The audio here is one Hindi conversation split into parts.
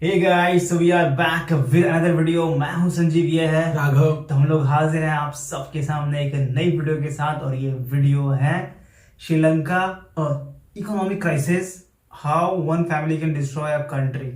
Hey guys, so we are back with another video. मैं हूं संजीव, ये है राघव। तो हम लोग हाजिर हैं आप सबके सामने एक नई वीडियो के साथ। और ये वीडियो है श्रीलंका और economic crisis, how one family can destroy a country.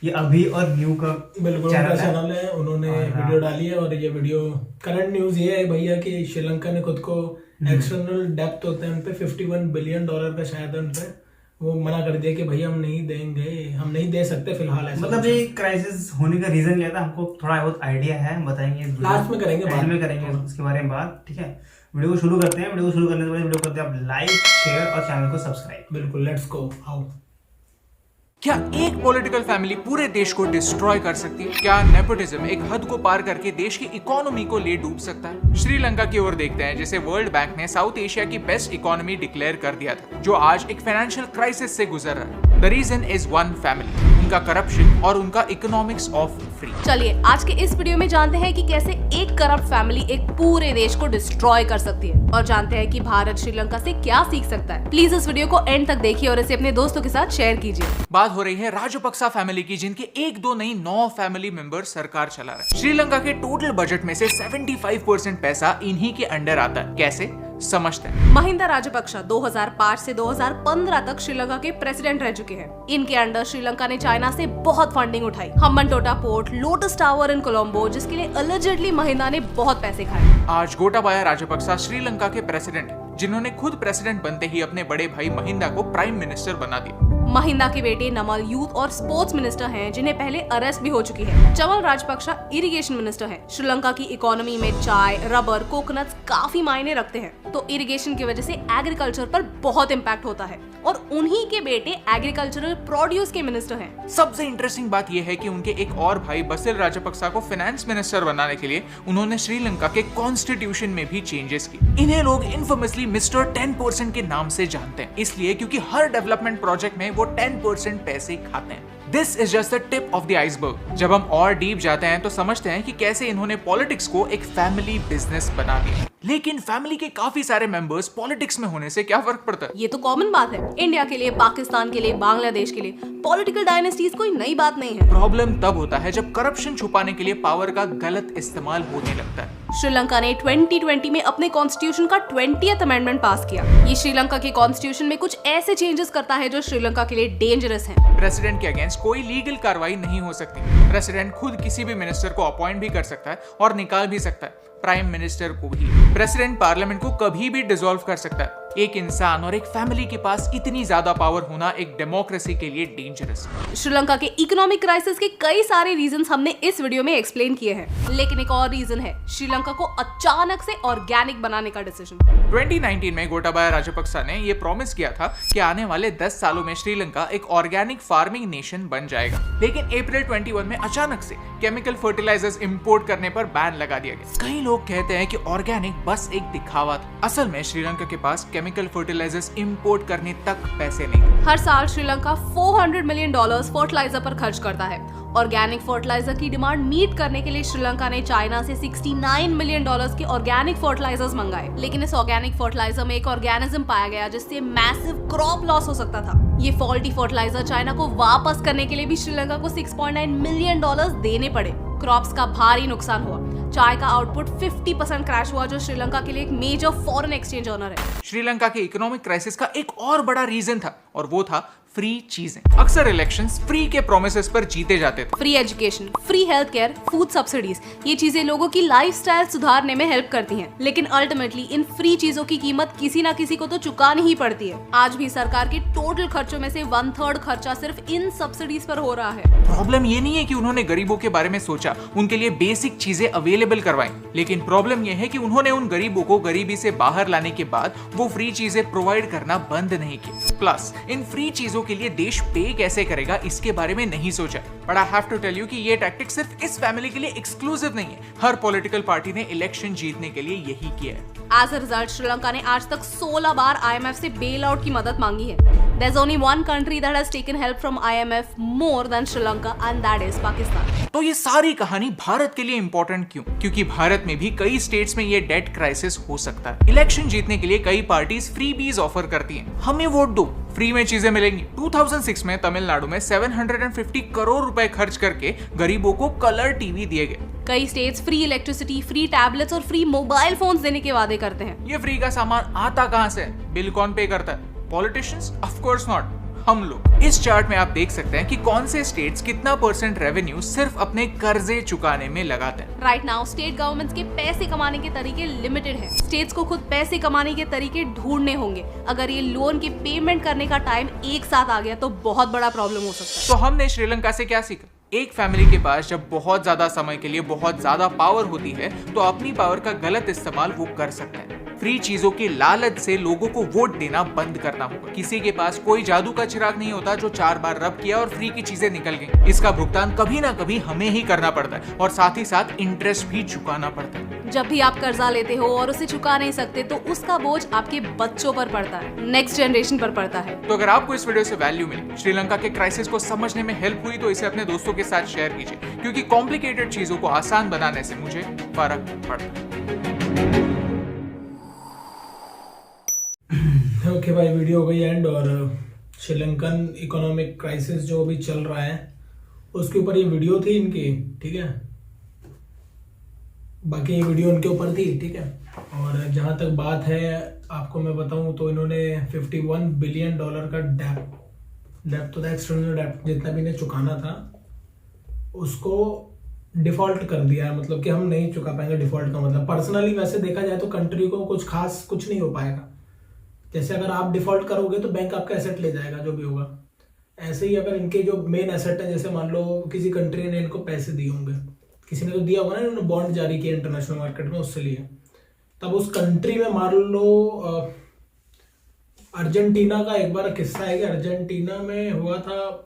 ये अभी और न्यू का बिल्कुल चैनल है, उन्होंने वीडियो डाली है। और ये वीडियो करंट न्यूज ये है भैया कि श्रीलंका ने खुद को एक्सटर्नल डेप्थ होते हैं उनपे $51 बिलियन का शायद है उनपे, वो मना कर दिया कि भैया हम नहीं देंगे, हम नहीं दे सकते फिलहाल। ऐसा मतलब ये क्राइसिस होने का रीजन क्या था, हमको थोड़ा बहुत आइडिया है, बताएंगे लास्ट में करेंगे, बाद में करेंगे उसके बारे में बात। ठीक है, वीडियो को शुरू करते हैं। वीडियो को शुरू करने से पहले वीडियो करते हैं आप लाइक, शेयर और चैनल को सब्सक्राइब। बिल्कुल, लेट्स गो। आओ। क्या एक पॉलिटिकल फैमिली पूरे देश को डिस्ट्रॉय कर सकती है? क्या नेपोटिज्म एक हद को पार करके देश की इकोनॉमी को ले डूब सकता है? श्रीलंका की ओर देखते हैं, जिसे वर्ल्ड बैंक ने साउथ एशिया की बेस्ट इकोनॉमी डिक्लेयर कर दिया था, जो आज एक फाइनेंशियल क्राइसिस से गुजर रहा है। The reason is one family, उनका करप्शन और उनका इकोनॉमिक्स ऑफ फ्री। चलिए आज के इस वीडियो में जानते हैं कि कैसे एक करप्ट फैमिली एक पूरे देश को डिस्ट्रॉय कर सकती है, और जानते हैं कि भारत श्रीलंका से क्या सीख सकता है। प्लीज इस वीडियो को एंड तक देखिए और इसे अपने दोस्तों के साथ शेयर कीजिए। बात हो रही है राजपक्सा फैमिली की, जिनके 1-2 नहीं 9 फैमिली मेंबर सरकार चला रहे हैं। श्रीलंका के टोटल बजट में से 75% पैसा इन्हीं के अंडर आता है। कैसे समझते हैं। महिंदा राजपक्सा 2005 से 2015 तक श्रीलंका के प्रेसिडेंट रह चुके हैं। इनके अंडर श्रीलंका ने चाइना से बहुत फंडिंग उठाई। हम्बनटोटा पोर्ट, लोटस टावर इन कोलंबो, जिसके लिए अलिजेडली महिंदा ने बहुत पैसे खाए। आज गोटाबाया राजपक्सा श्रीलंका के प्रेसिडेंट हैं, जिन्होंने खुद प्रेसिडेंट बनते ही अपने बड़े भाई महिंदा को प्राइम मिनिस्टर बना दिया। महिंदा के बेटे नमल यूथ और स्पोर्ट्स मिनिस्टर हैं, जिन्हें पहले अरेस्ट भी हो चुकी है। चमल राजपक्सा इरिगेशन मिनिस्टर हैं। श्रीलंका की इकोनॉमी में चाय, रबर, कोकोनट्स काफी मायने रखते हैं, तो इरिगेशन की वजह से एग्रीकल्चर पर बहुत इम्पैक्ट होता है, और उन्हीं के बेटे एग्रीकल्चरल प्रोड्यूस के मिनिस्टर हैं। सबसे इंटरेस्टिंग बात यह है कि उनके एक और भाई बसिल राजपक्सा को फाइनेंस मिनिस्टर बनाने के लिए उन्होंने श्रीलंका के कॉन्स्टिट्यूशन में भी चेंजेस किए। इन्हें लोग इनफेमसली मिस्टर 10% के नाम से जानते हैं, इसलिए क्योंकि हर डेवलपमेंट प्रोजेक्ट में वो 10% पैसे खाते हैं। This is just the tip of the iceberg. जब हम और डीप जाते हैं तो समझते हैं कि कैसे इन्होंने पॉलिटिक्स को एक फैमिली बिजनेस बना दिया। लेकिन फैमिली के काफी सारे मेंबर्स पॉलिटिक्स में होने से क्या फर्क पड़ता है? ये तो कॉमन बात है। इंडिया के लिए, पाकिस्तान के लिए, बांग्लादेश के लिए पॉलिटिकल डायनेस्टीज कोई नई बात नहीं है। प्रॉब्लम तब होता है जब करप्शन छुपाने के लिए पावर का गलत इस्तेमाल होने लगता है। श्रीलंका ने 2020 में अपने कॉन्स्टिट्यूशन का 20th अमेंडमेंट पास किया। ये श्रीलंका के कॉन्स्टिट्यूशन में कुछ ऐसे चेंजेस करता है जो श्रीलंका के लिए डेंजरस हैं। प्रेसिडेंट के अगेंस्ट कोई लीगल कार्रवाई नहीं हो सकती। प्रेसिडेंट खुद किसी भी मिनिस्टर को अपॉइंट भी कर सकता है और निकाल भी सकता है, प्राइम मिनिस्टर को भी। प्रेसिडेंट पार्लियामेंट को कभी भी डिसॉल्व कर सकता है। एक इंसान और एक फैमिली के पास इतनी ज्यादा पावर होना एक डेमोक्रेसी के लिए डेंजरस है। श्रीलंका के इकोनॉमिक क्राइसिस के कई सारे रीजंस हमने इस वीडियो में एक्सप्लेन किए हैं, लेकिन एक और रीजन है श्रीलंका को अचानक से ऑर्गेनिक बनाने का डिसीजन। 2019 में गोटाबाया राजपक्सा ने यह प्रॉमिस किया था कि आने वाले 10 सालों में श्रीलंका एक ऑर्गेनिक फार्मिंग नेशन बन जाएगा। लेकिन अप्रैल 21 में अचानक से केमिकल फर्टिलाइजर्स इंपोर्ट करने पर बैन लगा दिया गया। कई लोग कहते हैं कि ऑर्गेनिक बस एक दिखावा था। असल में श्रीलंका के पास केमिकल फर्टिलाइजर्स इंपोर्ट करने तक पैसे नहीं। हर साल श्रीलंका $400 मिलियन फर्टिलाइजर पर खर्च करता है। ऑर्गेनिक फर्टिलाइजर की डिमांड मीट करने के लिए श्रीलंका ने चाइना से $69 मिलियन के ऑर्गेनिक फर्टिलाइजर्स मंगाए। लेकिन इस ऑर्गेनिक फर्टिलाइजर में एक ऑर्गेनिज्म पाया गया जिससे मैसिव क्रॉप लॉस हो सकता था। ये फॉल्टी फर्टिलाइजर चाइना को वापस करने के लिए भी श्रीलंका को $6.9 मिलियन देने पड़े। क्रॉप्स का भारी नुकसान हुआ। चाय का आउटपुट 50% क्रैश हुआ, जो श्रीलंका के लिए एक मेजर फॉरेन एक्सचेंज ऑनर है। श्रीलंका के इकोनॉमिक क्राइसिस का एक और बड़ा रीजन था, और वो था फ्री चीजें। अक्सर इलेक्शंस फ्री के प्रोमिसेस पर जीते जाते थे। Free education, free health care, food subsidies, ये चीजें लोगों की लाइफस्टाइल सुधारने में हेल्प करती हैं। लेकिन अल्टीमेटली इन फ्री चीजों की कीमत किसी ना किसी को तो चुकानी ही पड़ती है। आज भी सरकार के टोटल खर्चों में से 1/3 खर्चा सिर्फ इन सब्सिडीज पर हो रहा है। प्रॉब्लम ये नहीं है कि उन्होंने गरीबों के बारे में सोचा, उनके लिए बेसिक चीजें अवेलेबल करवाई, लेकिन प्रॉब्लम यह है कि उन्होंने उन गरीबों को गरीबी से बाहर लाने के बाद वो फ्री चीजें प्रोवाइड करना बंद नहीं की। प्लस इन फ्री चीजों के लिए देश पे कैसे करेगा इसके बारे में नहीं सोचा। But I have to tell you कि ये टैक्टिक सिर्फ इस फैमिली के लिए एक्सक्लूसिव नहीं है। हर पॉलिटिकल पार्टी ने इलेक्शन जीतने के लिए यही किया है। एज अ रिजल्ट श्रीलंका ने आज तक 16 बार IMF से बेल आउट की मदद मांगी है। There's only one country that has taken help from IMF more than Sri Lanka, and that is Pakistan. तो ये सारी कहानी भारत के लिए इंपॉर्टेंट क्यों? क्योंकि भारत में भी कई स्टेट्स में ये डेट क्राइसिस हो सकता है। इलेक्शन जीतने के लिए कई पार्टीज फ्रीबीज ऑफर करती हैं, हमें वोट दो, फ्री में चीजें मिलेंगी। 2006 में तमिलनाडु में 750 करोड़ रुपए खर्च करके गरीबों को कलर टीवी दिए गए। कई states free electricity, free tablets और फ्री मोबाइल फोन्स देने के वादे करते हैं। ये फ्री का सामान आता कहां से? बिल कौन पे करता है? पॉलिटिशियंस? ऑफ कोर्स नॉट, हम लोग। इस चार्ट में आप देख सकते हैं कि कौन से स्टेट्स कितना % रेवेन्यू सिर्फ अपने कर्जे चुकाने में लगाते हैं। राइट नाउ स्टेट गवर्नमेंट्स के पैसे कमाने के तरीके लिमिटेड हैं। स्टेट्स को खुद पैसे कमाने के तरीके ढूंढने होंगे। अगर ये लोन की पेमेंट करने का टाइम एक साथ आ गया तो बहुत बड़ा प्रॉब्लम हो सकता है। तो हमने श्रीलंका से क्या सीखा? एक फैमिली के पास जब बहुत ज्यादा समय के लिए बहुत ज्यादा पावर होती है तो अपनी पावर का गलत इस्तेमाल वो कर सकते हैं। फ्री चीजों की लालच से लोगों को वोट देना बंद करना होगा। किसी के पास कोई जादू का चिराग नहीं होता जो 4 बार रब किया और फ्री की चीजें निकल गई। इसका भुगतान कभी ना कभी हमें ही करना पड़ता है और साथ ही साथ इंटरेस्ट भी चुकाना पड़ता है। जब भी आप कर्जा लेते हो और उसे चुका नहीं सकते तो उसका बोझ आपके बच्चों पर पड़ता है, नेक्स्ट जनरेशन पर पड़ता है। तो अगर आपको इस वीडियो से वैल्यू मिली, श्रीलंका के क्राइसिस को समझने में हेल्प हुई तो इसे अपने दोस्तों के साथ शेयर कीजिए, क्योंकि कॉम्प्लिकेटेड चीजों को आसान बनाने से मुझे फर्क पड़ता है। ओके भाई, वीडियो हो गई एंड। और श्रीलंकन इकोनॉमिक क्राइसिस जो अभी चल रहा है उसके ऊपर ये वीडियो थी इनकी, ठीक है। बाकी ये वीडियो उनके ऊपर थी, ठीक है। और जहाँ तक बात है आपको मैं बताऊं तो इन्होंने $51 बिलियन का डेप्ट तो एक्सटर्नल डेप्ट जितना भी इन्हें चुकाना था उसको डिफॉल्ट कर दिया है। मतलब कि हम नहीं चुका पाएंगे। डिफॉल्ट का मतलब पर्सनली वैसे देखा जाए तो कंट्री को कुछ खास कुछ नहीं हो पाएगा। जैसे अगर आप डिफॉल्ट करोगे तो बैंक आपका एसेट ले जाएगा जो भी होगा, ऐसे ही अगर इनके जो मेन एसेट है, जैसे मान लो किसी कंट्री ने इनको पैसे दिए होंगे, किसी ने तो दिया होगा ना, इन्होंने बॉन्ड जारी किया इंटरनेशनल मार्केट में, उससे लिए, तब उस कंट्री में मान लो अर्जेंटीना का एक बार किस्सा है कि अर्जेंटीना में हुआ था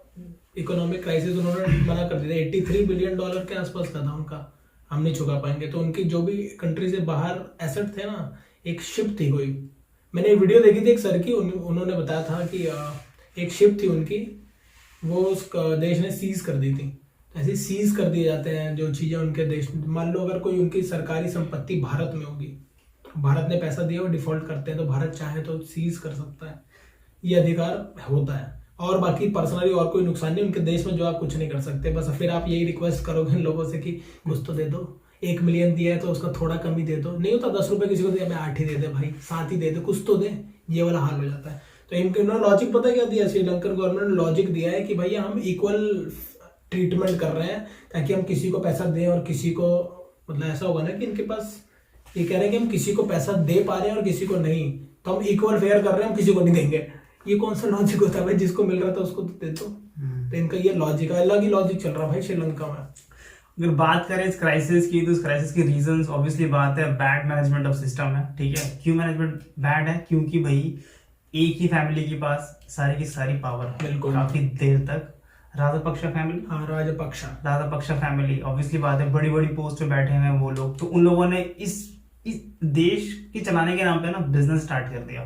इकोनॉमिक क्राइसिस, उन्होंने मना कर दिया। $83 बिलियन के आसपास का था उनका, हम नहीं चुका पाएंगे। तो उनकी जो भी कंट्री से बाहर एसेट थे ना, एक शिप थी कोई, मैंने वीडियो देखी थी एक सर की, उन्होंने बताया था कि एक शिप थी उनकी, वो उस देश ने सीज कर दी थी। ऐसे सीज कर दिए जाते हैं जो चीज़ें उनके देश में। मान लो अगर कोई उनकी सरकारी संपत्ति भारत में होगी, भारत ने पैसा दिया, वो डिफॉल्ट करते हैं, तो भारत चाहे तो सीज कर सकता है, ये अधिकार होता है। और बाकी पर्सनली और कोई नुकसान नहीं उनके देश में जो आप कुछ नहीं कर सकते। बस फिर आप यही रिक्वेस्ट करोगे इन लोगों से कि कुछ तो दे दो, 1 मिलियन दिया है तो उसका थोड़ा कम ही दे दो, नहीं होता 10 रुपए किसी को दिया, मैं 8 ही दे दे भाई, 7 ही दे दे, कुछ तो दे, ये वाला हाल हो जाता है। तो इनके लॉजिक पता क्या दिया श्रीलंकन गवर्नमेंट ने? लॉजिक दिया है कि भैया हम इक्वल ट्रीटमेंट कर रहे हैं ताकि हम किसी को पैसा दें और किसी को, मतलब ऐसा होगा ना कि इनके पास ये कह रहे हैं कि हम किसी को पैसा दे पा रहे हैं और किसी को नहीं, तो हम इक्वल फेयर कर रहे हैं, हम किसी को नहीं देंगे। ये कौन सा लॉजिक होता है भाई? जिसको मिल रहा था उसको तो दे दो। तो इनका ये लॉजिक है, अलग ही लॉजिक चल रहा है भाई श्रीलंका में। अगर बात करें इस क्राइसिस की तो इस क्राइसिस की रीजंस ऑब्वियसली बात है बैड मैनेजमेंट ऑफ सिस्टम है, ठीक है। क्यों मैनेजमेंट बैड है? क्योंकि भाई एक ही फैमिली के पास सारी की सारी पावर है बिल्कुल। काफी देर तक। राजपक्षा फैमिली, हाँ राजपक्षा फैमिली, ऑब्वियसली बात है बड़ी बड़ी पोस्ट पे बैठे हैं वो लोग, तो उन लोगों ने इस देश के चलाने के नाम पे ना बिजनेस स्टार्ट कर दिया।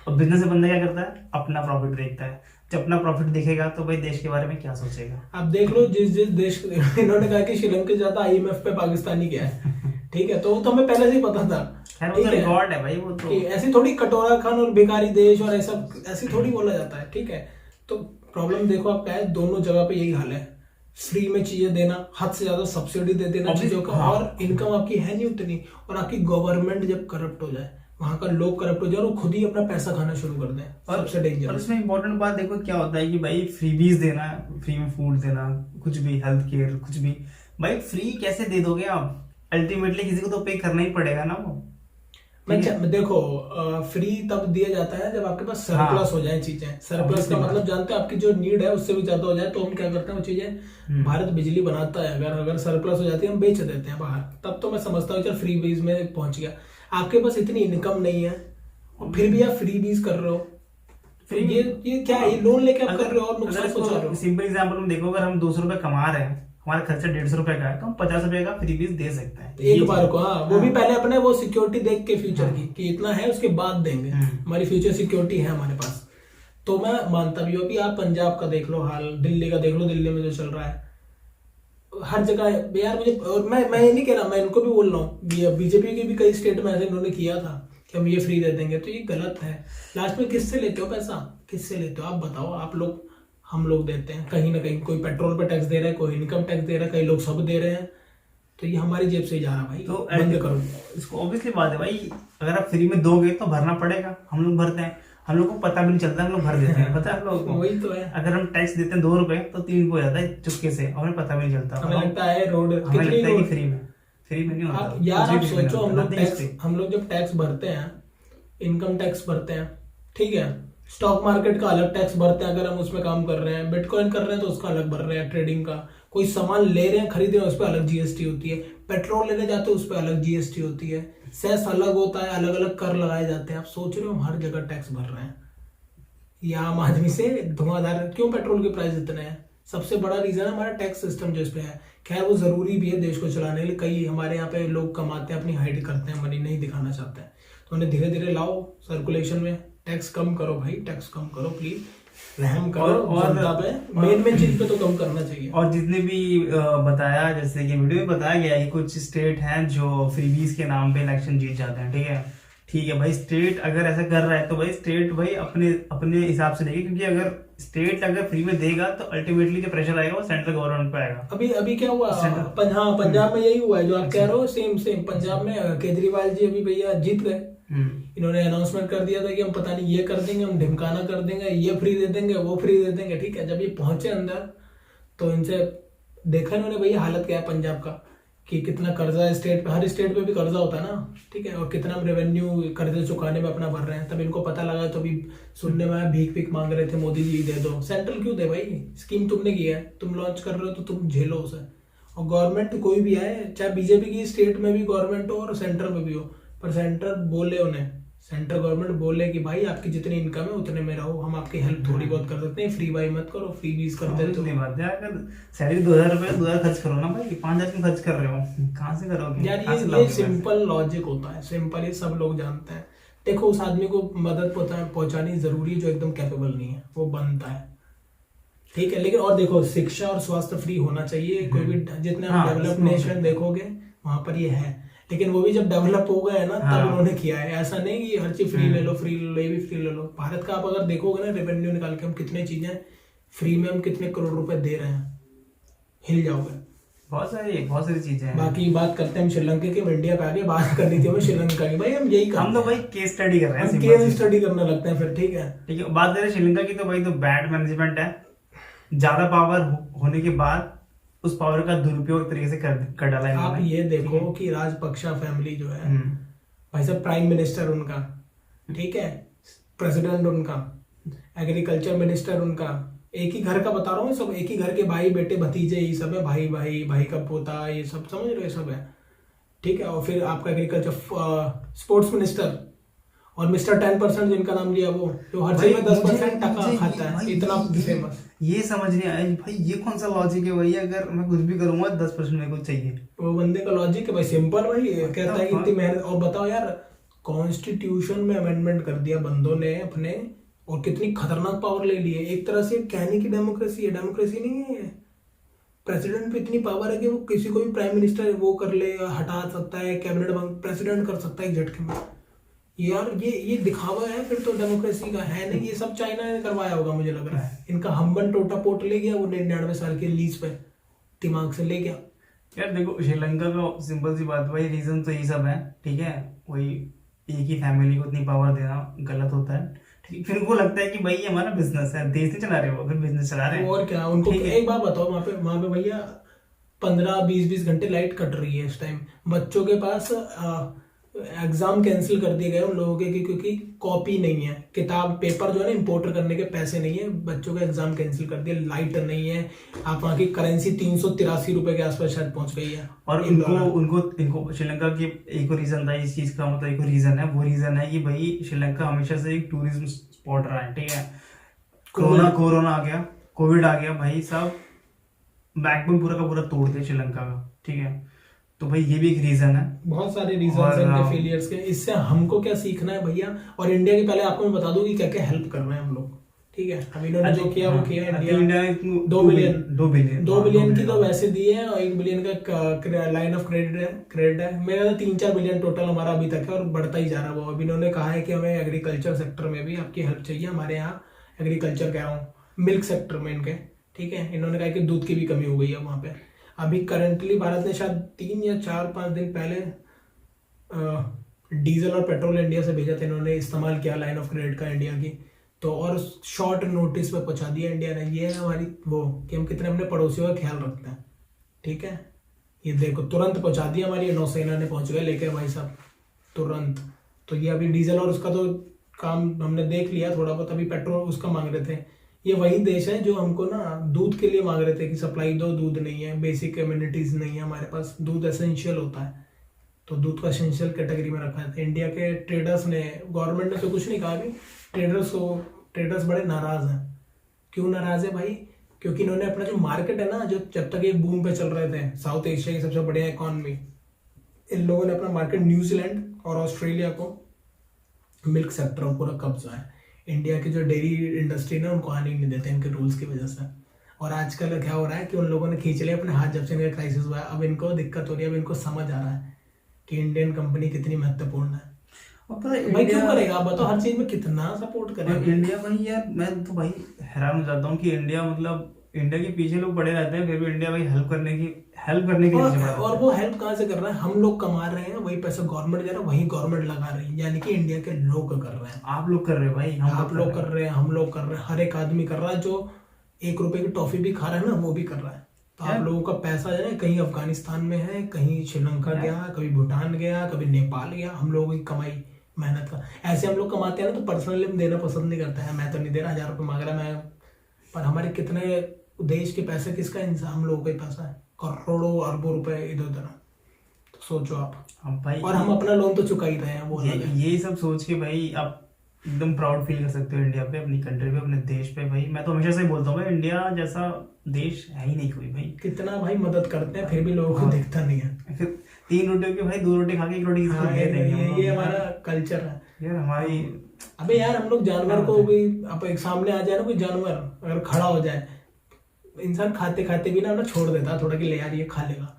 और बिजनेस में बंदा क्या करता है? अपना प्रॉफिट देखता है। जब अपना प्रॉफिट देखेगा तो भाई देश के बारे में क्या सोचेगा? आप देख लो, जिस देश इन्होंने कहा कि श्रीलंका ज्यादा IMF पे पाकिस्तानी गया है, ठीक है, तो वो तो हमें पहले से ही पता था। ठीक है, रिकॉर्ड है भाई वो तो। ऐसी थोड़ी कटोरा खान और भिखारी देश और ऐसा ऐसी थोड़ी बोला जाता है, ठीक है। तो प्रॉब्लम देखो आप क्या है, दोनों जगह पे यही हाल है। फ्री में चीजें देना, हद से ज्यादा सब्सिडी दे देना चीजों का, हाँ। और इनकम आपकी है नहीं उतनी, और आपकी गवर्नमेंट जब करप्ट हो जाए, वहां का लोग करप्ट हो जाए और खुद ही अपना पैसा खाना शुरू कर दें, सबसे डेंजर। और इसमें इंपॉर्टेंट बात देखो क्या होता है कि भाई फ्रीबीज देना, फ्री में फूड देना, कुछ भी हेल्थ केयर, कुछ भी भाई फ्री कैसे दे दोगे आप? अल्टीमेटली किसी को तो पे करना ही पड़ेगा ना वो। देखो, फ्री तब दिया जाता है जब आपके पास सरप्लस हो जाए चीजें। सरप्लस का मतलब जानते हैं, आपकी जो नीड है उससे भी ज्यादा हो जाए तो हम क्या करते हैं वो चीजें, भारत बिजली बनाता है, अगर सरप्लस हो जाती है हम बेच देते हैं बाहर, तब तो मैं समझता हूँ चल फ्री बीज में पहुंच गया। आपके पास इतनी इनकम नहीं है और फिर भी आप फ्री बीज कर रहे हो, फिर ये क्या है? ये लोन लेके आप कर रहे हो और नुकसान पहुंचा रहे हो। सिंपल एग्जांपल में देखो, अगर हम 200 रुपए कमा रहे हैं, हमारा खर्चा 150 रुपए का है, तो हम 50 रुपए का फ्री बीज दे सकते हैं एक बार को। हाँ, वो भी पहले अपने वो सिक्योरिटी देख के फ्यूचर की कि इतना है, उसके बाद देंगे, हमारी फ्यूचर सिक्योरिटी है हमारे पास। तो मैं मानता भी हूँ कि आप पंजाब का देख लो हाल, दिल्ली का देख लो, दिल्ली में जो चल रहा है, हर जगह यार मुझे, और मैं ये नहीं कह रहा, मैं इनको भी बोल रहा हूँ, बीजेपी के भी कई स्टेट में ऐसे इन्होंने किया था कि हम ये फ्री दे देंगे, तो ये गलत है। लास्ट में किससे लेते हो पैसा, किससे लेते हो आप बताओ? आप लोग, हम लोग देते हैं कहीं ना कहीं, कोई पेट्रोल पे टैक्स दे रहा है, कोई इनकम टैक्स दे रहा है, कई लोग सब दे रहे हैं, तो ये हमारी जेब से ही जा रहा है भाई। तो बंद करो इसको। ऑब्वियसली बात है भाई, अगर आप फ्री में दोगे तो भरना पड़ेगा। हम लोग भरते हैं, हम लोग को पता भी नहीं चलता, हम लोग भर देते हैं, पता है आप लोगों को? वही तो है। अगर हम टैक्स देते हैं 2 रुपए तो 3 को हो जाता है चुपके से, और हमें पता भी नहीं चलता। हमें लगता है रोड, हमें कितनी लगता है कि रोड फ्री में नहीं होता। आप यार आप कुछ भी free में सोचो, नहीं होता, हम लोग जब टैक्स भरते हैं, इनकम टैक्स भरते हैं, ठीक है, स्टॉक मार्केट का अलग टैक्स भरते हैं अगर हम उसमें काम कर रहे हैं, बिटकॉइन कर रहे हैं तो उसका अलग भर रहे हैं, ट्रेडिंग का, कोई सामान ले रहे हैं खरीद रहे हैं उस पर अलग जीएसटी होती है, पेट्रोल लेने जाते हैं उस पर अलग जीएसटी होती है, सेस अलग होता है, अलग अलग कर लगाए जाते हैं। आप सोच रहे हो हम हर जगह टैक्स भर रहे हैं, या आम आदमी से धुआंधार क्यों पेट्रोल के प्राइस इतने हैं? सबसे बड़ा रीजन है हमारा टैक्स सिस्टम जो इस पे है। खैर वो जरूरी भी है देश को चलाने के लिए, कई हमारे यहाँ पे लोग कमाते हैं, अपनी हाइड करते हैं, मनी नहीं दिखाना चाहते हैं, तो उन्हें धीरे धीरे लाओ सर्कुलेशन में, टैक्स कम करो भाई, टैक्स कम करो प्लीज, रहम करो जनता पे, मेन चीज पे तो कम करना चाहिए। और जितने भी बताया, जैसे कि वीडियो में बताया गया है कि कुछ स्टेट हैं जो फ्रीबीज के नाम पे इलेक्शन जीत जाते हैं, ठीक है भाई। स्टेट अगर ऐसा कर रहा है तो भाई स्टेट भाई अपने हिसाब से देगी, क्योंकि अगर स्टेट अगर फ्री में देगा तो अल्टीमेटली जो प्रेशर आएगा वो सेंट्रल गवर्नमेंट पे आएगा। अभी क्या हुआ, पंजाब में यही हुआ है जो आप कह रहे हो, सेम पंजाब में केजरीवाल जी अभी भैया जीत गए। इन्होंने अनाउंसमेंट कर दिया था कि हम पता नहीं ये कर देंगे, हम ढिमकाना कर देंगे, ये फ्री दे देंगे, वो फ्री दे देंगे, ठीक है। जब ये पहुंचे अंदर तो इनसे देखा इन्होंने भैया हालत क्या है पंजाब का, कि कितना कर्जा है स्टेट पे, हर स्टेट पे भी कर्जा होता है ना, ठीक है, और कितना रेवेन्यू कर्जे चुकाने में अपना भर रहे हैं। तब इनको पता लगा, तो भी सुनने में आया भीख मांग रहे थे, मोदी जी दे दो। सेंट्रल क्यों दे भाई, स्कीम तुमने की है, तुम लॉन्च कर रहे हो तो तुम झेलो उसे। और गवर्नमेंट कोई भी आए, चाहे बीजेपी की स्टेट में भी गवर्नमेंट हो और सेंटर में भी हो, पर सेंट्रल गवर्नमेंट बोले कि भाई आपकी जितनी इनकम है उतने में रहो, हम आपकी हेल्प थोड़ी बहुत कर सकते हैं, फ्री बाई मत करो, फ्री बीज कर देते हो। बात है, अगर सैलरी 2000 रुपए 2000 खर्च करो ना भाई, 5000 क्यों खर्च कर रहे हो, कहाँ से करोगे यार? ये सिंपल लॉजिक होता है, सिंपल, ये सब लोग जानते हैं। देखो उस आदमी को मदद पहुंचानी जरूरी जो एकदम कैपेबल नहीं है, वो बनता है, ठीक है, लेकिन और देखो शिक्षा और स्वास्थ्य फ्री होना चाहिए। कोई भी जितने डेवलप्ड नेशन देखोगे वहां पर ये है, लेकिन वो भी जब डेवलप हो गए ना तब उन्होंने किया है। ऐसा नहीं कि हर चीज फ्री ले लो, ये भी फ्री ले लो। भारत का आप अगर देखोगे ना रेवेन्यू निकाल के, हम कितने चीजें फ्री में, हम कितने करोड़ रुपए दे रहे हैं, हिल जाओगे। बहुत सारी चीजें हैं। बाकी बात करते हैं हम श्रीलंका की, इंडिया पे आगे बात करनी थी हमें श्रीलंका की। भाई हम यही हम तो भाई केस स्टडी कर रहे हैं, केस स्टडी करने लगते हैं फिर, ठीक है। बात करें श्रीलंका की, तो भाई तो बैड मैनेजमेंट है, ज्यादा पावर होने के बाद उस पावर का दुरुपयोग तरीके से कर डाला है। आप ये देखो कि राजपक्षा फैमिली जो है भाई साहब, प्राइम मिनिस्टर उनका, ठीक है, प्रेसिडेंट उनका, एग्रीकल्चर मिनिस्टर उनका, एक ही घर का बता रहा हूँ, सब एक ही घर के भाई बेटे भतीजे ये सब है, भाई का पोता, ये सब समझ रहे सब है, ठीक है। और फिर आपका एग्रीकल्चर स्पोर्ट्स मिनिस्टर, और मिस्टर 10% जिनका नाम लिया वो, जो हर चीज में 10% टका खाता है, इतना फेमस। ये समझ नहीं आया भाई, ये कौन सा लॉजिक है भाई? अगर मैं कुछ भी करूंगा 10% मेरे को चाहिए, वो बंदे का लॉजिक है भाई, सिंपल भाई, कहता है कि इतनी मेहनत। और बताओ यार, कॉन्स्टिट्यूशन में अमेंडमेंट कर दिया बंदों ने अपने, और कितनी खतरनाक पावर ले ली है। एक तरह से कहने की डेमोक्रेसी है, डेमोक्रेसी नहीं है ये। प्रेसिडेंट पे इतनी पावर है कि वो किसी को भी प्राइम मिनिस्टर वो कर ले, हटा सकता है, कैबिनेट प्रेसिडेंट कर सकता है एक झटके में। यार ये दिखावा है फिर तो डेमोक्रेसी का, है नहीं? ये सब चाइना ने करवाया होगा मुझे लग रहा है। इनका हम्बन टोटा पोर्ट ले गया वो 99 साल के लीज पे, दिमाग से ले गया। यार देखो श्रीलंका का सिंपल सी बात भाई, रीजन तो ये सब है, ठीक है। वही एक ही फैमिली को इतनी पावर देना गलत होता है, ठीक है। फिर उनको लगता है कि भाई ये हमारा बिजनेस है, देश नहीं चला रहे हो, फिर बिजनेस चला रहे हैं। और क्या उनको एक बात बताओ, वहां पे भैया 15-20 घंटे लाइट कट रही है इस टाइम। बच्चों के पास एग्जाम कैंसिल कर दिए गए उन लोगों के, क्योंकि कॉपी नहीं है, किताब पेपर जो है ना इम्पोर्टर करने के पैसे नहीं है, बच्चों का एग्जाम कैंसिल कर दिया, लाइट नहीं है। आप वहाँ की करेंसी 383 रुपए के आसपास शायद पहुंच गई है। और इनको श्रीलंका की एक रीजन था इस चीज का, मतलब एक रीजन है, वो रीजन है कि भाई श्रीलंका हमेशा से एक टूरिज्म स्पॉट रहा है, ठीक है। कोरोना आ गया, कोविड आ गया, भाई साहब बैकबोन पूरा का पूरा तोड़ दिया श्रीलंका का, ठीक है। तो भाई ये भी एक रीजन है, बहुत सारे रीजन हैं इनके फेलियर्स के। इससे हमको क्या सीखना है भैया? और इंडिया की पहले आपको मैं बता दूं कि क्या क्या हेल्प कर रहे हैं हम लोग, ठीक है। अब इन्होंने जो किया वो किया। इंडिया ने 2 बिलियन 2 बिलियन की तो वैसे दी है, और 1 बिलियन का लाइन ऑफ क्रेडिट है। मेरा तो 3-4 बिलियन टोटल हमारा अभी तक है और बढ़ता ही जा रहा है वो। अब इन्होंने कहा है कि हमें एग्रीकल्चर सेक्टर में भी आपकी हेल्प चाहिए। हमारे यहाँ एग्रीकल्चर कह रहा हूँ, मिल्क सेक्टर में इनके, ठीक है। इन्होंने कहा कि दूध की भी कमी हो गई है वहाँ पे। अभी करंटली भारत ने शायद 3 या 4-5 दिन पहले डीजल और पेट्रोल इंडिया से भेजा था, इन्होंने इस्तेमाल किया लाइन ऑफ क्रेडिट का इंडिया की, तो और शॉर्ट नोटिस पे पहुंचा दिया इंडिया ने। ये है हमारी वो कि हम कितने अपने पड़ोसियों का ख्याल रखते हैं, ठीक है। ये देखो तुरंत पहुंचा दिया, हमारी नौसेना ने पहुंच गए लेके भाई साहब तुरंत। तो ये अभी डीजल और उसका तो काम हमने देख लिया थोड़ा बहुत। अभी पेट्रोल उसका मांग रहे थे। ये वही देश है जो हमको ना दूध के लिए मांग रहे थे कि सप्लाई दो, दूध नहीं है, बेसिक कम्युनिटीज नहीं है हमारे पास, दूध एसेंशियल होता है, तो दूध को एसेंशियल कैटेगरी में रखा है। इंडिया के ट्रेडर्स ने, गवर्नमेंट ने तो कुछ नहीं कहा अभी, ट्रेडर्स बड़े नाराज हैं। क्यों नाराज है भाई? क्योंकि इन्होंने अपना जो मार्केट है ना, जो जब तक ये बूम पे चल रहे थे, साउथ एशिया की सबसे बढ़िया इकॉनमी, इन लोगों ने अपना मार्केट न्यूजीलैंड और ऑस्ट्रेलिया को मिल्क सेक्टर में पूरा कब्जा है। इंडिया की जो डेयरी इंडस्ट्री ने उनको आने नहीं देते इनके रूल्स की वजह से। और आजकल क्या हो रहा है कि उन लोगों ने खींच लिया अपने हाथ जब से इनका क्राइसिस हुआ है। अब इनको दिक्कत हो रही है, अब इनको समझ आ रहा है कि इंडियन कंपनी कितनी महत्वपूर्ण है। भाई क्यों करेगा आप बताओ, हर चीज में कितना सपोर्ट करेगा इंडिया भाई। यार मैं तो भाई हैरान हो जाता हूँ कि इंडिया, मतलब इंडिया के पीछे लोग पड़े रहते हैं, फिर भी इंडिया भाई हेल्प करने के लिए और वो हेल्प कहाँ से कर रहा है? हम लोग कमा रहे हैं, वही पैसा गवर्नमेंट दे रहा है, वही गवर्नमेंट लगा रही है, यानी कि इंडिया के लोग कर रहे हैं। आप लोग कर रहे हो भाई, आप लोग कर रहे हैं, हम लोग कर रहे हैं, हर एक आदमी कर रहा है। जो 1 रुपए की टॉफी भी खा रहा है ना, वो भी कर रहा है। तो आप लोगों का पैसा जो है कहीं अफगानिस्तान में है, कहीं श्रीलंका गया, कभी भूटान गया, कभी नेपाल गया। हम लोगों की कमाई मेहनत का ऐसे हम लोग कमाते हैं ना, तो पर्सनली हम देना पसंद नहीं करते हैं। मैं तो नहीं दे रहा, 1000 रुपये मांग रहा मैं, पर हमारे कितने देश के पैसे किसका इंसान, हम लोगों का ही पैसा है, करोड़ों अरबों रुपए इधर उधर। तो सोचो आप भाई, और हम अपना लोन तो चुका ही रहे हैं। वो ये सब सोच के भाई आप एकदम प्राउड फील कर सकते हो इंडिया पे, अपनी कंट्री पे, अपने देश पे। भाई मैं तो हमेशा से बोलता हूँ भाई, इंडिया जैसा देश है ही नहीं कोई भाई। कितना भाई मदद करते हैं, फिर भी लोगों को दिखता नहीं है। फिर 3 रोटियों के भाई 2 रोटी खा के 1 रोटी किसी को दे देंगे। ये हमारा कल्चर है यार हमारी। अबे यार हम लोग जानवर को भी, अब एक सामने आ जाए ना कोई जानवर, अगर खड़ा हो जाए, इंसान खाते खाते भी ना छोड़ देता थोड़ा कि ले यार ये खा लेगा,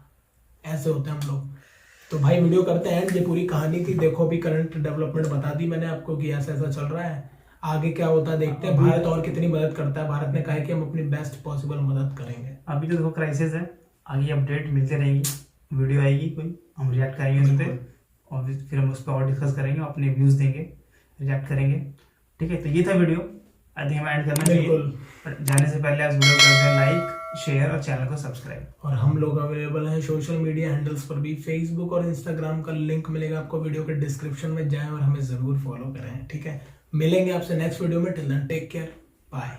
ऐसे होते हैं हम लोग। तो भाई वीडियो करते हैं, ये पूरी कहानी थी। देखो अभी करंट डेवलपमेंट बता दी मैंने आपको कि ऐसा ऐसा चल रहा है, आगे क्या होता है देखते हैं। भारत और कितनी मदद करता है। भारत ने कहा है कि हम अपनी बेस्ट पॉसिबल मदद करेंगे। अभी तो देखो क्राइसिस है, आगे अपडेट मिलते रहेंगी, वीडियो आएगी कोई, हम रिएक्ट करेंगे उस पर, और फिर हम उस पर और डिस्कस करेंगे, अपने व्यूज देंगे, रिएक्ट करेंगे। ठीक है, तो ये था वीडियो। आई थिंक हमें ऐड करना चाहिए, पर जाने से पहले आप वीडियो कर दें लाइक, शेयर और चैनल को सब्सक्राइब। और हम लोग अवेलेबल हैं सोशल मीडिया हैंडल्स पर भी, फेसबुक और इंस्टाग्राम का लिंक मिलेगा आपको वीडियो के डिस्क्रिप्शन में। जाएं और हमें जरूर फॉलो करें, ठीक है। मिलेंगे आपसे नेक्स्ट वीडियो में। Till then take care, bye.